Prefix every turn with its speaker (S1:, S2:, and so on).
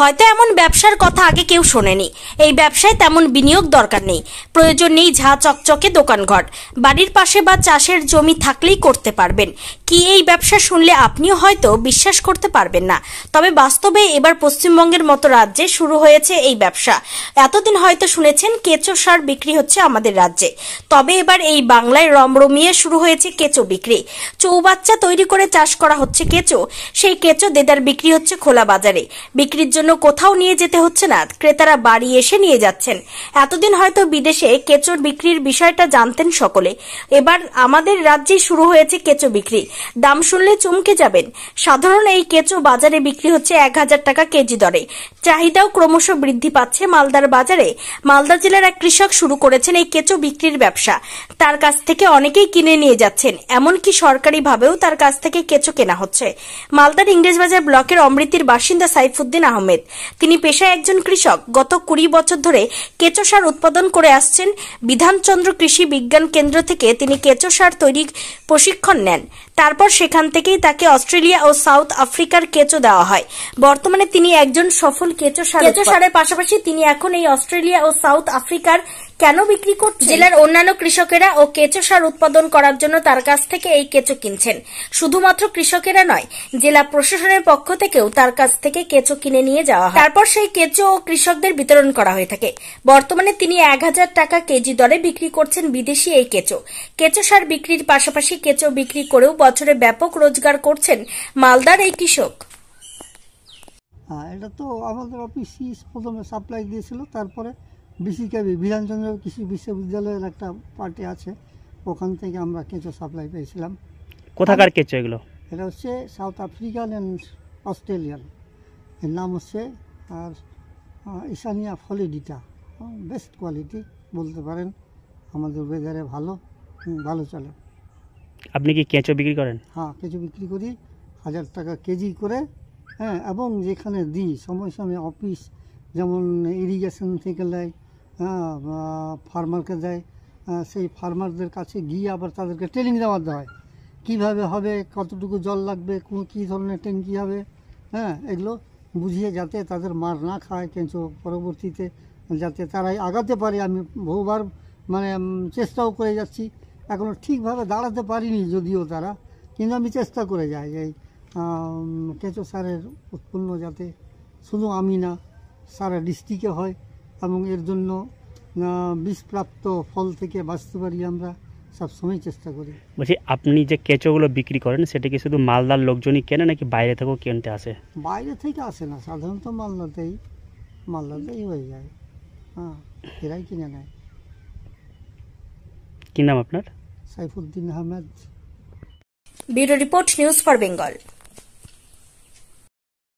S1: হয়তো এমন ব্যবসার কথা আগে কেউ শোনেনি। এই ব্যবসায় তেমন বিনিয়োগ দরকার নেই, প্রয়োজন নেই ঝা চকচকে দোকানঘর, বাড়ির পাশে বা চাষের জমি থাকলেই করতে পারবেন। কি এই ব্যবসা শুনলে আপনিও হয়তো বিশ্বাস করতে পারবেন না, তবে বাস্তবে এবার পশ্চিমবঙ্গের মতো রাজ্যে শুরু হয়েছে এই ব্যবসা। এতদিন হয়তো শুনেছেন কেঁচো সার বিক্রি হচ্ছে আমাদের রাজ্যে, তবে এবার এই বাংলায় রমরমিয়ে শুরু হয়েছে কেঁচো বিক্রি। চৌবাচ্চা তৈরি করে চাষ করা হচ্ছে কেঁচো, সেই কেঁচো দেদার বিক্রি হচ্ছে খোলা বাজারে। বিক্রির জন্য কোথাও নিয়ে যেতে হচ্ছে না, ক্রেতারা বাড়ি এসে নিয়ে যাচ্ছেন। এতদিন হয়তো বিদেশে কেঁচোর বিক্রির বিষয়টা জানতেন সকলে, এবার আমাদের রাজ্যে শুরু হয়েছে কেঁচো বিক্রি। দাম শুনলে চমকে যাবেন। সাধারণ এই কেঁচো বাজারে বিক্রি হচ্ছে 1000 টাকা কেজি দরে। চাহিদাও ক্রমশ বৃদ্ধি পাচ্ছে মালদার বাজারে। মালদা জেলার এক কৃষক শুরু করেছেন এই কেঁচো বিক্রির ব্যবসা। তার কাছ থেকে অনেকেই কিনে নিয়ে যাচ্ছেন, এমনকি সরকারিভাবেও তার কাছ থেকে কেঁচো কেনা হচ্ছে। মালদার ইংরেজবাজার ব্লকের অমৃতির বাসিন্দা সাইফুদ্দিন আহমেদ, তিনি পেশায় একজন কৃষক। গত 20 বছর ধরে কেঁচো সার উৎপাদন করে আসছেন। বিধানচন্দ্র কৃষি বিজ্ঞান কেন্দ্র থেকে তিনি কেঁচো সার তৈরির প্রশিক্ষণ নেন। তারপর সেখান থেকেই তাকে অস্ট্রেলিয়া ও সাউথ আফ্রিকার কেঁচো দেওয়া হয়। বর্তমানে তিনি একজন সফল কেঁচো সারের পাশাপাশি তিনি এখন এই অস্ট্রেলিয়া ও সাউথ আফ্রিকার কেন বিক্রি করছেন? জেলার অন্যান্য কৃষকেরা ও কেঁচো সার উৎপাদন করার জন্য তার কাছ থেকে এই কেঁচো কিনছেন। শুধুমাত্র কৃষকেরা নয়, জেলা প্রশাসনের পক্ষ থেকেও তার কাছ থেকে কেঁচো কিনে নিয়ে যাওয়া হয়। তারপর সেই কেঁচো ও কৃষকদের বিতরণ করা হয়ে থাকে। বর্তমানে তিনি 1000 টাকা কেজি দরে বিক্রি করছেন বিদেশি এই কেঁচো। কেঁচো সার বিক্রির পাশাপাশি কেঁচো বিক্রি করেও বছরে ব্যাপক রোজগার করছেন মালদার এই কৃষক।
S2: এটা তো আমাদের অফিসই প্রথমে সাপ্লাই দিয়েছিল, তারপরে বিসিকেবি বিধানচন্দ্র কৃষি বিশ্ববিদ্যালয়ের একটা পার্টি আছে, ওখান থেকে আমরা কেঁচো সাপ্লাই পেয়েছিলাম।
S3: কোথাকার কেঁচো এগুলো?
S2: এটা হচ্ছে সাউথ আফ্রিকান অ্যান্ড অস্ট্রেলিয়ান, এর নাম হচ্ছে আর ইসানিয়া ফলিডিটা। বেস্ট কোয়ালিটি বলতে পারেন, আমাদের ওয়েদারে ভালো চলে।
S3: আপনি কি কেঁচো বিক্রি করেন?
S2: হ্যাঁ, কেঁচো বিক্রি করি 1000 টাকা কেজি করে। হ্যাঁ, এবং যেখানে দিই সময় সময় অফিস, যেমন ইরিগেশন থেকে নেয়, ফার্মারকে দেয়, সেই ফার্মারদের কাছে গিয়ে আবার তাদেরকে ট্রেনিং দেওয়াতে হয়, কীভাবে হবে, কতটুকু জল লাগবে, কী ধরনের ট্যাঙ্কি হবে, হ্যাঁ, এগুলো বুঝিয়ে যাতে তাদের মার না খায় কেঁচো, পরবর্তীতে যাতে তারাই আগাতে পারে। আমি বহুবার চেষ্টাও করে যাচ্ছি, এখনও ঠিকভাবে দাঁড়াতে পারিনি যদিও তারা, কিন্তু আমি চেষ্টা করে যাই এই কেঁচো সারের উৎপন্ন যাতে শুধু আমি না, সারা ডিস্ট্রিক্টে হয় এবং এর জন্য বিষপ্রাপ্ত ফল থেকে বাঁচতে পারি আমরা সবসময় চেষ্টা করি।
S3: বলছি, আপনি যে কেঁচোগুলো বিক্রি করেন সেটা কি শুধু মালদার লোকজনই কেনে নাকি বাইরে থেকেও কিনতে আসে?
S2: বাইরে থেকে আসে না, সাধারণত মালদাতেই হয়ে যায়। হ্যাঁ, এরাই কিনে নেয়।
S3: কি নাম আপনার?
S2: Saifuddin Ahmed.
S1: Bureau report, news for Bengal.